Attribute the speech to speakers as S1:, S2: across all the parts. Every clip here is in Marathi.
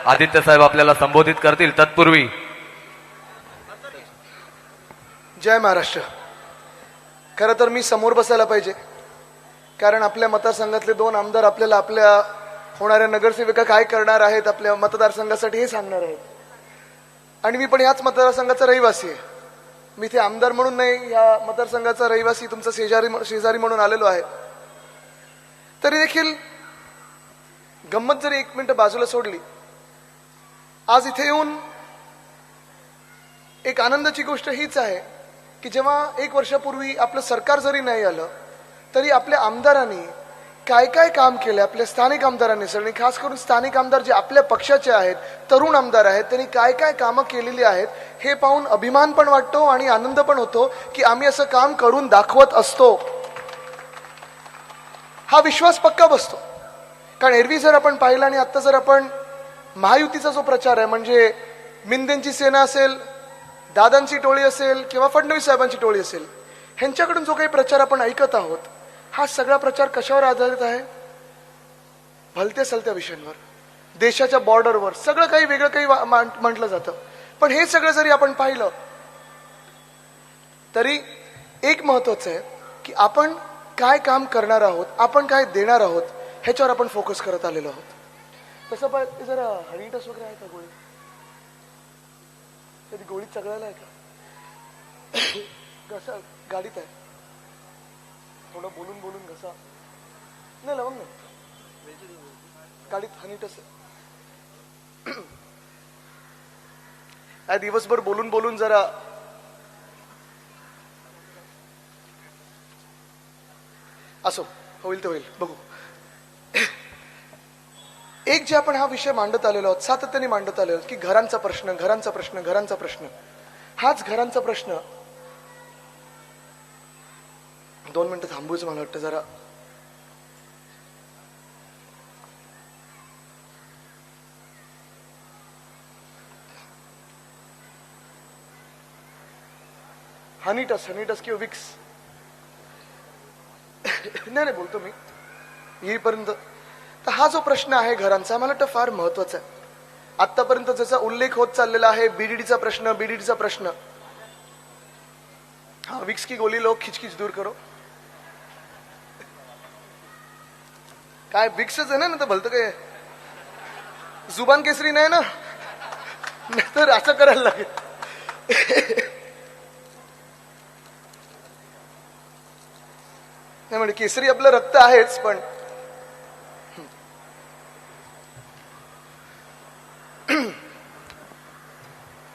S1: आदित्य साहेब आपल्याला संबोधित करतील. तत्पूर्वी
S2: जय महाराष्ट्र. खरं तर मी समोर बसायला पाहिजे, कारण आपल्या मतदारसंघातले 2 आमदार आपल्याला आपल्या होणाऱ्या नगरसेविका काय करणार आहेत आपल्या मतदारसंघासाठी हे सांगणार आहेत. आणि मी पण याच मतदारसंघाचा रहिवासी आहे. मी इथे आमदार म्हणून नाही, या मतदारसंघाचा रहिवासी, तुमचा शेजारी म्हणून आलेलो आहे. तरी देखील गंमत जरी 1 मिनिट बाजूला सोडली, आज इथे येऊन एक आनंदाची गोष्ट हीच आहे की जेव्हा 1 वर्षापूर्वी आपलं सरकार जरी नाही आलं तरी आपल्या आमदारांनी काय काय काम केले, आपल्या स्थानिक आमदारांनी, आणि खास करून स्थानिक आमदार जे आपल्या पक्षाचे आहेत, तरुण आमदार आहेत, त्यांनी काय काय कामं केलेली आहेत हे पाहून अभिमान पण वाटतो आणि आनंद पण होतो की आम्ही असं काम करून दाखवत असतो. हा विश्वास पक्का बसतो. कारण एरवी जर आपण पाहिलं आणि आता जर आपण महायुतीचा जो प्रचार आहे, म्हणजे मिंदेंची सेना असेल, दादांची टोळी असेल किंवा फडणवीस साहेबांची टोळी असेल, ह्यांच्याकडून जो काही प्रचार आपण ऐकत आहोत, हा सगळा प्रचार कशावर आधारित आहे? भलत्या सलत्या विषयांवर, देशाच्या बॉर्डरवर सगळं काही वेगळं काही म्हटलं जातं. पण हे सगळं जरी आपण पाहिलं तरी एक महत्वाचं आहे की आपण काय काम करणार आहोत, आपण काय देणार आहोत, ह्याच्यावर आपण फोकस करत आलेलो आहोत. तसं पाहिजे जरा हरिटस वगैरे आहे का? गोळी कधी गोळी चगळायला आहे का? घसा गाडीत आहे, थोडं बोलून बोलून घसा नाही लवंग ना गाडीत. हनीटस आहे, दिवसभर बोलून बोलून जरा असो, होईल ते होईल, बघू. एक जे आपण हा विषय मांडत आलेलो आहोत, सातत्याने मांडत आलेलो आहोत की घरांचा प्रश्न, घरांचा प्रश्न, घरांचा प्रश्न. हाच घरांचा प्रश्न 2 मिनिटं थांबूच, मला वाटतं जरा. हनीटस किंवा विक्स नाही बोलतो मी येईपर्यंत. तर हा जो प्रश्न आहे घरांचा, मला वाटतं फार महत्वाचा आहे. आतापर्यंत ज्याचा उल्लेख होत चाललेला आहे, बीडीडीचा प्रश्न. हा, विक्स की गोली लो, खिचखिच दूर करो. काय विक्सच आहे ना, तर भलतं काय जुबान केसरी नाही ना, तर असं करायला लागेल. नाही म्हणजे केसरी आपलं रक्त आहेच, पण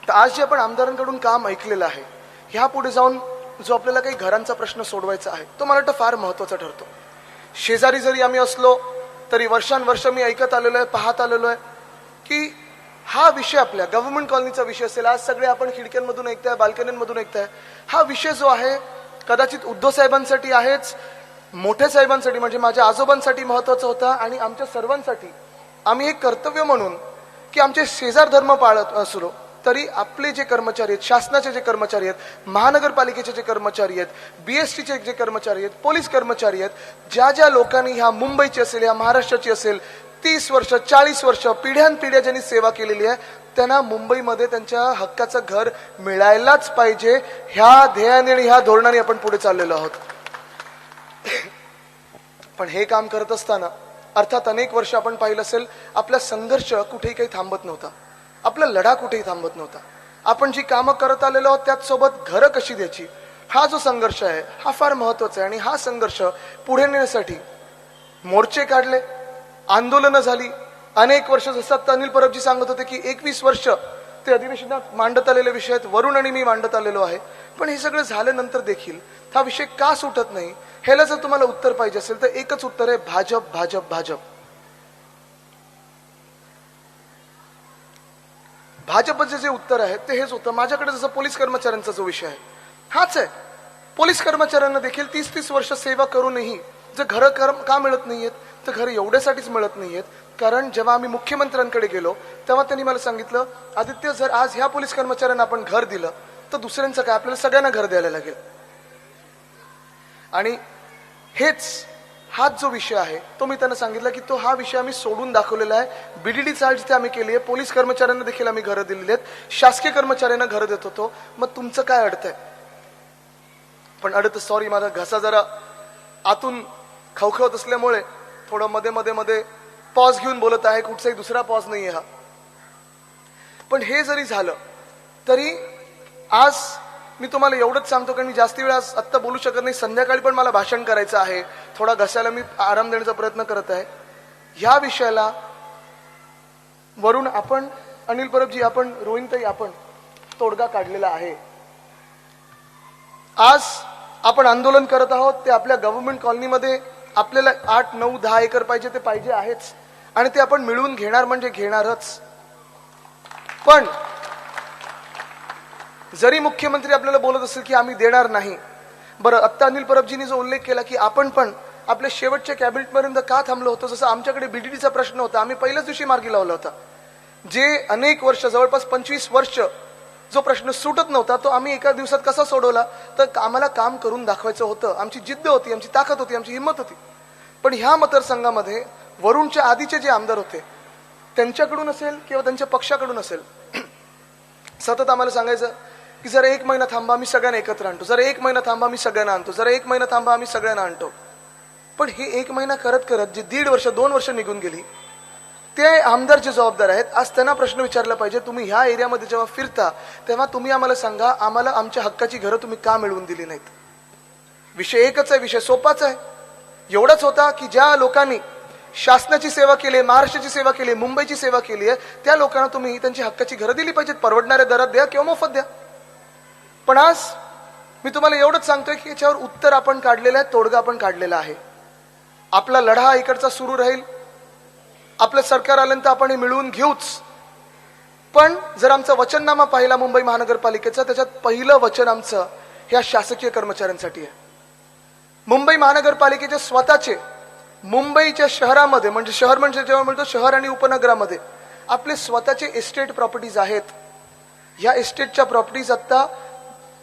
S2: आज जे आपण आमदारांकडून काम ऐकलेलं आहे, ह्या पुढे जाऊन जो आपल्याला काही घरांचा प्रश्न सोडवायचा आहे, तो मला वाटतं फार महत्वाचा ठरतो. शेजारी जरी आम्ही असलो तरी वर्षानुवर्ष मी ऐकत आलेलो आहे, पाहत आलेलो आहे की हा विषय आपल्या गव्हर्नमेंट कॉलनीचा विषय असेल, आज सगळे आपण खिडक्यांमधून ऐकताय, बाल्कनीमधून ऐकताय, हा विषय जो आहे कदाचित उद्धव साहेबांसाठी आहेच, मोठ्या साहेबांसाठी म्हणजे माझ्या आजोबांसाठी महत्वाचा होता, आणि आमच्या सर्वांसाठी आम्ही एक कर्तव्य म्हणून की आमचे शेजार धर्म पाळत असलो तरी आपले जे कर्मचारी आहेत, शासनाचे जे कर्मचारी आहेत, महानगरपालिकेचे जे कर्मचारी आहेत, बीएसटीचे जे कर्मचारी आहेत, पोलीस कर्मचारी आहेत, ज्या लोकांनी ह्या मुंबईची असेल, या महाराष्ट्राची असेल, 30 वर्ष 40 वर्ष पिढ्यानपिढ्या ज्यांनी सेवा केलेली आहे, त्यांना मुंबईमध्ये त्यांच्या हक्काचं घर मिळायलाच पाहिजे, ह्या ध्येयाने आणि ह्या धोरणाने आपण पुढे चाललेलो आहोत. पण हे काम करत असताना अर्थात अनेक वर्ष आपण पाहिलं असेल, आपला संघर्ष कुठेही काही थांबत नव्हता, आपला लढा कुठेही थांबत नव्हता. आपण जी कामं करत आलेलो आहोत त्यात सोबत घरं कशी द्यायची, हा जो संघर्ष आहे हा फार महत्वाचा आहे. आणि हा संघर्ष पुढे नेण्यासाठी मोर्चे काढले, आंदोलनं झाली, अनेक वर्ष. जसं अनिल परबजी सांगत होते की 21 वर्ष ते अधिवेशनात मांडत आलेले विषय आहेत, वरुण आणि मी मांडत आलेलो आहे. पण हे सगळं झाल्यानंतर देखील हा विषय का सुटत नाही, ह्याला जर तुम्हाला उत्तर पाहिजे असेल तर एकच उत्तर आहे, भाजप भाजप भाजप. भाजपचे जे उत्तर आहे ते हेच होतं. माझ्याकडे जसं पोलीस कर्मचाऱ्यांचा जो विषय आहे हाच आहे. पोलीस कर्मचाऱ्यांना देखील 30-30 वर्ष सेवा करूनही जर घरं का मिळत नाहीयेत, तर घरं एवढ्यासाठीच मिळत नाहीयेत कारण जेव्हा आम्ही मुख्यमंत्र्यांकडे गेलो तेव्हा त्यांनी मला सांगितलं, आदित्य जर आज ह्या पोलीस कर्मचाऱ्यांना आपण घर दिलं तर दुसऱ्यांचं काय, आपल्याला सगळ्यांना घर द्यायला लागेल. आणि हेच हाच जो विषय आहे तो मी त्यांना सांगितला की तो हा विषय आम्ही सोडून दाखवलेला आहे. बीडीडी चार्ज जिथे आम्ही केली आहे, पोलीस कर्मचाऱ्यांना देखील आम्ही घरं दिलेली आहेत, शासकीय कर्मचाऱ्यांना घरं देत होतो. मग तुमचं काय अडत आहे? पण अडत, सॉरी माझा घसा जरा आतून खवखवत असल्यामुळे थोडं मध्ये मध्ये मध्ये पॉज घेऊन बोलत आहे, कुठचाही दुसरा पॉज नाहीये हा. पण हे जरी झालं तरी आज मी तुम्हाला एवढंच सांगतो, कारण मी जास्ती वेळा आत्ता बोलू शकत नाही, संध्याकाळी पण मला भाषण करायचं आहे, थोडा घशाला मी आराम देण्याचा प्रयत्न करत आहे. ह्या विषयाला वरून आपण, अनिल परबजी, आपण, रोहिणताई, आपण तोडगा काढलेला आहे. आज आपण आंदोलन करत आहोत ते आपल्या गव्हर्नमेंट कॉलनीमध्ये आपल्याला 8, 9, 10 एकर पाहिजे, ते पाहिजे आहेच, आणि ते आपण मिळवून घेणार म्हणजे घेणारच. पण जरी मुख्यमंत्री आपल्याला बोलत असेल की आम्ही देणार नाही, बरं, आत्ता अनिल परबजींनी जो उल्लेख केला की आपण पण आपल्या शेवटच्या कॅबिनेटपर्यंत का थांबलो होतो, जसं आमच्याकडे बीडीडीचा प्रश्न होता, आम्ही पहिल्याच दिवशी मार्गी लावला होता. जे अनेक वर्ष, जवळपास 25 वर्ष जो प्रश्न सुटत नव्हता, तो आम्ही एका दिवसात कसा सोडवला, तर आम्हाला काम करून दाखवायचं होतं. आमची जिद्द होती, आमची ताकद होती, आमची हिंमत होती. पण ह्या मतदारसंघामध्ये वरुणच्या आधीचे जे आमदार होते त्यांच्याकडून असेल किंवा त्यांच्या पक्षाकडून असेल, सतत आम्हाला सांगायचं की जरा 1 महिना थांबा, आम्ही सगळ्यांना एकत्र आणतो, जरा 1 महिना थांबा, आम्ही सगळ्यांना आणतो, जरा 1 महिना थांबा, आम्ही सगळ्यांना आणतो. पण हे 1 महिना करत करत जे 1.5 वर्ष, 2 वर्ष निघून गेली, ते आमदार जे जबाबदार आहेत, आज त्यांना प्रश्न विचारला पाहिजे, तुम्ही ह्या एरियामध्ये जेव्हा फिरता तेव्हा तुम्ही आम्हाला सांगा, आम्हाला आमच्या हक्काची घरं तुम्ही का मिळवून दिली नाहीत? विषय एकच आहे, विषय सोपाच आहे. एवढंच होता की ज्या लोकांनी शासनाची सेवा केली, महाराष्ट्राची सेवा केली, मुंबईची सेवा केली आहे, त्या लोकांना तुम्ही त्यांची हक्काची घरं दिली पाहिजेत, परवडणाऱ्या दरात द्या किंवा मोफत द्या. पण आज मी तुम्हाला एवढंच सांगतोय की याच्यावर उत्तर आपण काढलेलं आहे, तोडगा आपण काढलेला आहे. आपला लढा इकडचा सुरू राहील, आपलं सरकार आल्यानंतर आपण हे मिळवून घेऊच. पण जर आमचा वचननामा पाहिला मुंबई महानगरपालिकेचा, त्याच्यात पहिलं वचन आमचं ह्या शासकीय कर्मचाऱ्यांसाठी आहे. मुंबई महानगरपालिकेचे स्वतःचे मुंबईच्या शहरामध्ये, म्हणजे शहर म्हणजे जेव्हा म्हणतो शहर आणि उपनगरामध्ये आपले स्वतःचे एस्टेट प्रॉपर्टीज आहेत. ह्या एस्टेटच्या प्रॉपर्टीज आता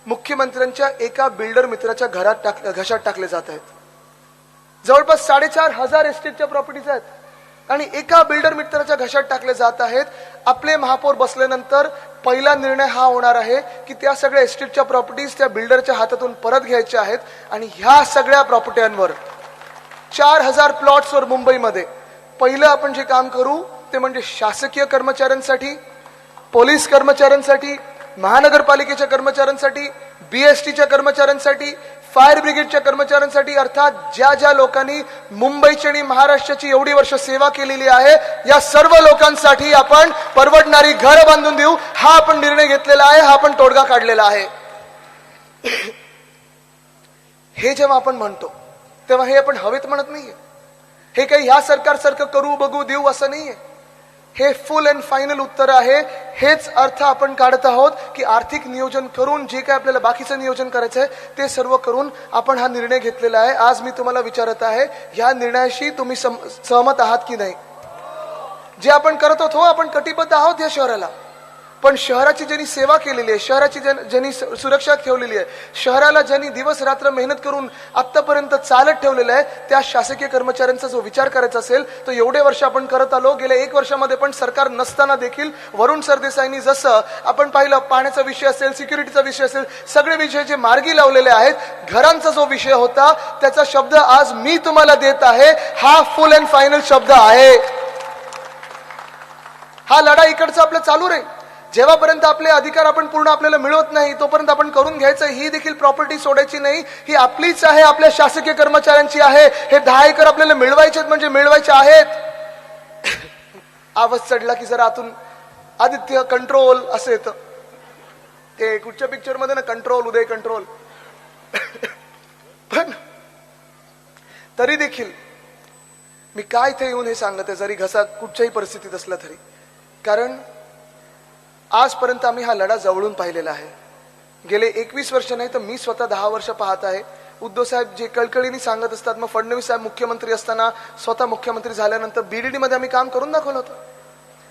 S2: मुख्यमंत्र्यांच्या एका बिल्डर मित्राच्या घशात टाकले जात आहेत. जवळपास 4,500 एस्टेटच्या प्रॉपर्टीज आहेत आणि एका बिल्डर मित्राच्या घशात टाकले जात आहेत. आपले महापौर बसल्यानंतर पहिला निर्णय हा होणार आहे की त्या सगळ्या एस्टेटच्या प्रॉपर्टीज त्या बिल्डरच्या हातातून परत घ्यायच्या आहेत आणि ह्या सगळ्या प्रॉपर्ट्यांवर 4,000 प्लॉट्सवर मुंबईमध्ये पहिलं आपण जे काम करू ते म्हणजे शासकीय कर्मचाऱ्यांसाठी, पोलीस कर्मचाऱ्यांसाठी, महानगरपालिकेच्या कर्मचाऱ्यांसाठी, बीएसटीच्या कर्मचाऱ्यांसाठी, फायर ब्रिगेडच्या कर्मचाऱ्यांसाठी, अर्थात ज्या ज्या लोकांनी मुंबईची आणि महाराष्ट्राची एवढी वर्ष सेवा केलेली आहे, या सर्व लोकांसाठी आपण परवडणारी घरं बांधून देऊ, हा आपण निर्णय घेतलेला आहे, हा आपण तोडगा काढलेला आहे. हे जेव्हा आपण म्हणतो तेव्हा हे आपण हवेत म्हणत नाहीये. हे काही ह्या सरकारसारखं करू, बघू, देऊ असं नाहीये. हे फुल अँड फायनल उत्तर आहे. हेच अर्थ आपण काढत आहोत की आर्थिक नियोजन करून जे काय आपल्याला बाकीचं नियोजन करायचं आहे ते सर्व करून आपण हा निर्णय घेतलेला आहे. आज मी तुम्हाला विचारत आहे, ह्या निर्णयाशी तुम्ही सहमत आहात की नाही? जे आपण करत आहोत, हो, आपण कटिबद्ध आहोत या शहराला, पण शहराची ज्यांनी सेवा केलेली आहे, शहराची ज्यांनी सुरक्षा ठेवलेली आहे, शहराला ज्यांनी दिवस रात्र मेहनत करून आतापर्यंत चालत ठेवलेलं आहे, त्या शासकीय कर्मचाऱ्यांचा जो विचार करायचा असेल तो एवढे वर्ष आपण करत आलो. गेल्या 1 वर्षामध्ये पण सरकार नसताना देखील वरुण सरदेसाईंनी जसं आपण पाहिलं, पाण्याचा विषय असेल, सिक्युरिटीचा विषय असेल, सगळे विषय जे मार्गी लावलेले आहेत, घरांचा जो विषय होता त्याचा शब्द आज मी तुम्हाला देत आहे, हा फुल अँड फायनल शब्द आहे. हा लढा इकडचा आपला चालू राहील. जेव्हापर्यंत आपले अधिकार आपण पूर्ण आपल्याला मिळवत नाही तोपर्यंत आपण करून घ्यायचं. ही देखील प्रॉपर्टी सोडायची नाही, ही आपलीच आहे, आपल्या शासकीय कर्मचाऱ्यांची आहे. हे 10 एकर आपल्याला मिळवायचे म्हणजे मिळवायचे आहेत. आवाज चढला की जरा आतून आदित्य कंट्रोल असं येतं. ते कुठच्या पिक्चर मध्ये ना, कंट्रोल, उदय कंट्रोल. पण तरी देखील मी काय इथे येऊन हे सांगत आहे, जरी घसा कुठच्याही परिस्थितीत असला तरी, कारण आजपर्यंत आम्ही हा लढा जवळून पाहिलेला आहे. गेले 21 वर्ष नाही तर मी स्वतः 10 वर्ष पाहत आहे. उद्धव साहेब जे कळकळीने सांगत असतात, मग फडणवीस साहेब मुख्यमंत्री असताना, स्वतः मुख्यमंत्री झाल्यानंतर बीडीडी मध्ये आम्ही काम करून दाखवलं होतं.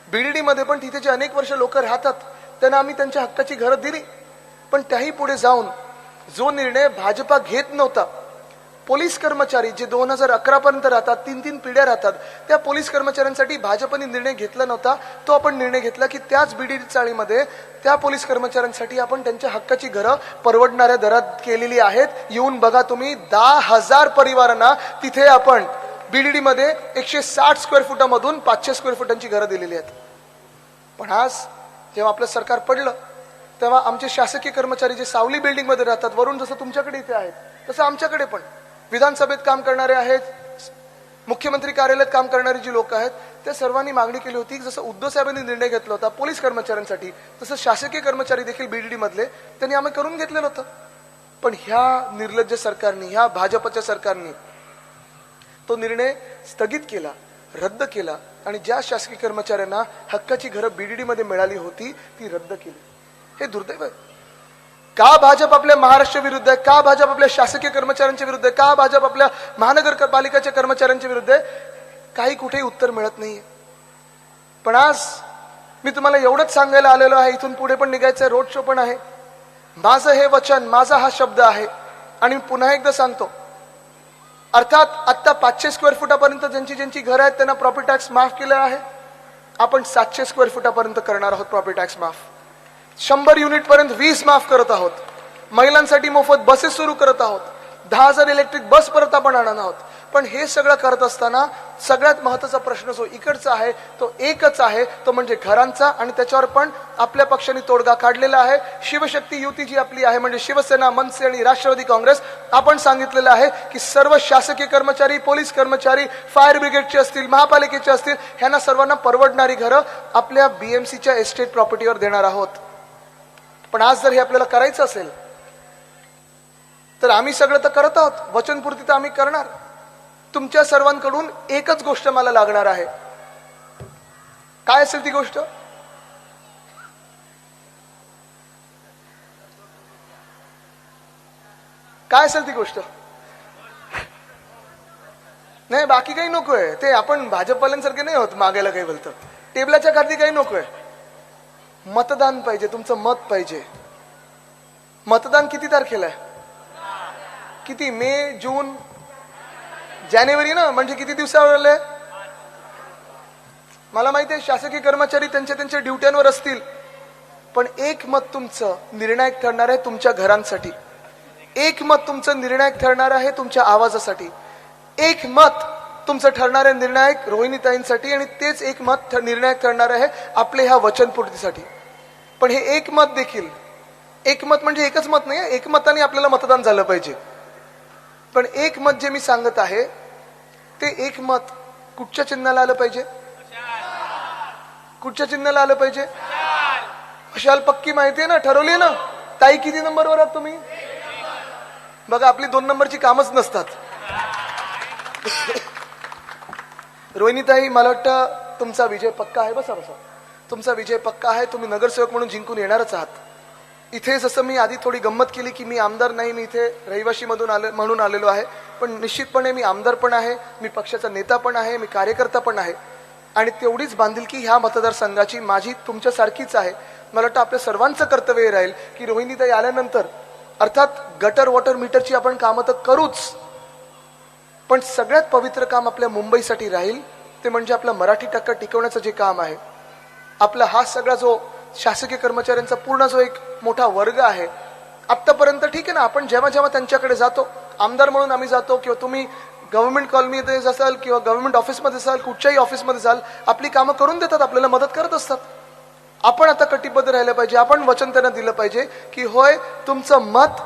S2: बीडीडी मध्ये पण तिथे जे अनेक वर्ष लोक राहतात त्यांना आम्ही त्यांच्या हक्काची घरं दिली. पण त्याही पुढे जाऊन जो निर्णय भाजपा घेत नव्हता, पोलीस कर्मचारी जे 2011 पर्यंत राहतात, 3-3 पिढ्या राहतात, त्या पोलीस कर्मचाऱ्यांसाठी भाजपने निर्णय घेतला नव्हता. तो आपण निर्णय घेतला की त्याच बीडी चाळीमध्ये त्या पोलीस कर्मचाऱ्यांसाठी आपण त्यांच्या हक्काची घरं परवडणाऱ्या दरात केलेली आहेत. येऊन बघा तुम्ही, 10,000 परिवारांना तिथे आपण बीडीडी मध्ये 160 स्क्वेअर फुटामधून 500 स्क्वेअर फुटांची घरं दिलेली आहेत. पण आज जेव्हा आपलं सरकार पडलं तेव्हा आमचे शासकीय कर्मचारी जे सावली बिल्डिंग मध्ये राहतात, वरून जसं तुमच्याकडे इथे आहेत तसं आमच्याकडे पण विधानसभेत काम करणारे आहेत, मुख्यमंत्री कार्यालयात काम करणारी जी लोक आहेत, त्या सर्वांनी मागणी केली होती. जसं उद्धव साहेबांनी निर्णय घेतला होता पोलीस कर्मचाऱ्यांसाठी, तसं शासकीय कर्मचारी देखील बीडीडी मधले त्यांनी आम्ही करून घेतलेलं होतं. पण ह्या निर्लज्ज सरकारने, ह्या भाजपच्या सरकारने तो निर्णय स्थगित केला, रद्द केला आणि ज्या शासकीय कर्मचाऱ्यांना हक्काची घरं बीडीडी मध्ये मिळाली होती ती रद्द केली. हे दुर्दैव आहे. का भाजप आपल्या महाराष्ट्र विरुद्ध आहे? का भाजप आपल्या शासकीय कर्मचाऱ्यांच्या विरुद्ध आहे? का भाजप आपल्या महानगरपालिकेच्या कर्मचाऱ्यांच्या विरुद्ध आहे? काही कुठेही उत्तर मिळत नाहीये. पण आज मी तुम्हाला एवढंच सांगायला आलेलो आहे, इथून पुढे पण निघायचं, रोड शो पण आहे. माझं हे वचन, माझा हा शब्द आहे आणि मी पुन्हा एकदा सांगतो, अर्थात आता 500 स्क्वेअर फुटापर्यंत ज्यांची घर आहेत त्यांना प्रॉपर्टी टॅक्स माफ केला आहे. आपण 700 स्क्वेअर फुटापर्यंत करणार आहोत प्रॉपर्टी टॅक्स माफ. 100 युनिट पर्यंत 20 माफ करत आहोत. महिलांसाठी मोफत बसेस सुरू करत आहोत. 10,000 इलेक्ट्रिक बस परत आपण आणणार आहोत. पण हे सगळं करत असताना सगळ्यात महत्वाचा प्रश्न जो इकडचा आहे तो एकच आहे, तो म्हणजे घरांचा. आणि त्याच्यावर पण आपल्या पक्षाने तोडगा काढलेला आहे. शिवशक्ती युती जी आपली आहे म्हणजे शिवसेना, मनसे आणि राष्ट्रवादी काँग्रेस, आपण सांगितलेलं आहे की सर्व शासकीय कर्मचारी, पोलीस कर्मचारी, फायर ब्रिगेडचे असतील, महापालिकेचे असतील, ह्यांना सर्वांना परवडणारी घरं आपल्या बीएमसीच्या एस्टेट प्रॉपर्टीवर देणार आहोत. पण आज जर हे आपल्याला करायचं असेल तर आम्ही सगळं तर करत आहोत, वचनपूर्ती तर आम्ही करणार. तुमच्या सर्वांकडून एकच गोष्ट मला लागणार आहे. काय असेल ती गोष्ट? काय असेल ती गोष्ट? नाही, बाकी काही नकोय. ते आपण भाजपवाल्यांसारखे नाही होत मागायला काही बोलतं. टेबलाच्या खाली काही नकोय. मतदान पाहिजे, तुमचं मत पाहिजे. मतदान किती तारखेला आहे? किती? मे, जून, जानेवारी ना, म्हणजे किती दिवसावर आले? मला माहिती आहे शासकीय कर्मचारी त्यांच्या ड्युट्यांवर असतील, पण एक मत तुमचं निर्णायक ठरणार आहे तुमच्या घरांसाठी. एक मत तुमचं निर्णायक ठरणार आहे तुमच्या आवाजासाठी. एक मत तुमचं ठरणार आहे निर्णायक रोहिणीताईंसाठी आणि तेच एक मत निर्णायक ठरणार आहे आपले ह्या वचनपूर्तीसाठी. पण हे एक मत देखील, एक मत म्हणजे एकच मत नाही, एकमताने आपल्याला मतदान झालं पाहिजे. पण एक मत जे मी सांगत आहे ते एक मत कुठच्या चिन्हाला आलं पाहिजे? कुठच्या चिन्हाला आलं पाहिजे? मशाल पक्की माहिती आहे ना, ठरवली आहे ना? ताई किती नंबरवर आहात तुम्ही? बघा, आपली 2 नंबरची कामच नसतात. रोहिणीताई, मला वाटतं तुमचा विजय पक्का आहे. बसा बसा, तुमचा विजय पक्का आहे. तुम्ही नगरसेवक म्हणून जिंकून येणारच आहात. इथे जसं मी आधी थोडी गंमत केली की मी आमदार नाही, मी इथे रहिवाशी म्हणून आलेलो आहे, पण निश्चितपणे मी आमदार पण आहे, मी पक्षाचा नेता पण आहे, मी कार्यकर्ता पण आहे. आणि तेवढीच बांधिलकी ह्या मतदारसंघाची माझी तुमच्यासारखीच आहे. मला वाटतं आपल्या सर्वांचं कर्तव्य राहील की रोहिणीताई आल्यानंतर, अर्थात गटर वॉटर मीटरची आपण कामं तर करूच, पण सगळ्यात पवित्र काम आपल्या मुंबईसाठी राहील ते म्हणजे आपला मराठी टक्का टिकवण्याचं जे काम आहे. आपला हा सगळा जो शासकीय कर्मचाऱ्यांचा पूर्ण जो एक मोठा वर्ग आहे, आतापर्यंत ठीक आहे ना, आपण जेव्हा जेव्हा त्यांच्याकडे जातो, आमदार म्हणून आम्ही जातो किंवा तुम्ही गव्हर्नमेंट कॉलनीमध्ये असाल किंवा गव्हर्नमेंट ऑफिसमध्ये असाल, कुठच्याही ऑफिसमध्ये जाल, आपली कामं करून देतात, आपल्याला मदत करत असतात. आपण आता कटिबद्ध राहिलं पाहिजे. आपण वचन त्यांना दिलं पाहिजे की होय, तुमचं मत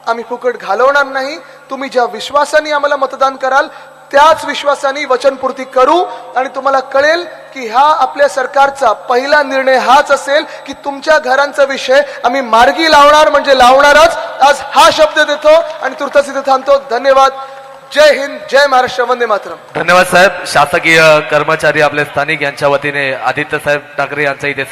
S2: आम्ही फुकट घालवणार नाही. तुम्ही ज्या विश्वासाने आम्हाला मतदान कराल त्याच विश्वासाने वचनपूर्ती करू. आणि तुम्हाला कळेल की हा आपल्या सरकारचा पहिला निर्णय हाच असेल की तुमच्या घरांचा विषय आम्ही मार्गी लावणार म्हणजे लावणारच. आज हा शब्द देतो आणि तुर्तास इथे थांबतो. धन्यवाद. जय हिंद, जय महाराष्ट्र, वंदे मातरम.
S1: धन्यवाद साहेब. शासकीय कर्मचारी आपले स्थानिक यांच्या वतीने आदित्य साहेब ठाकरे यांचा इथे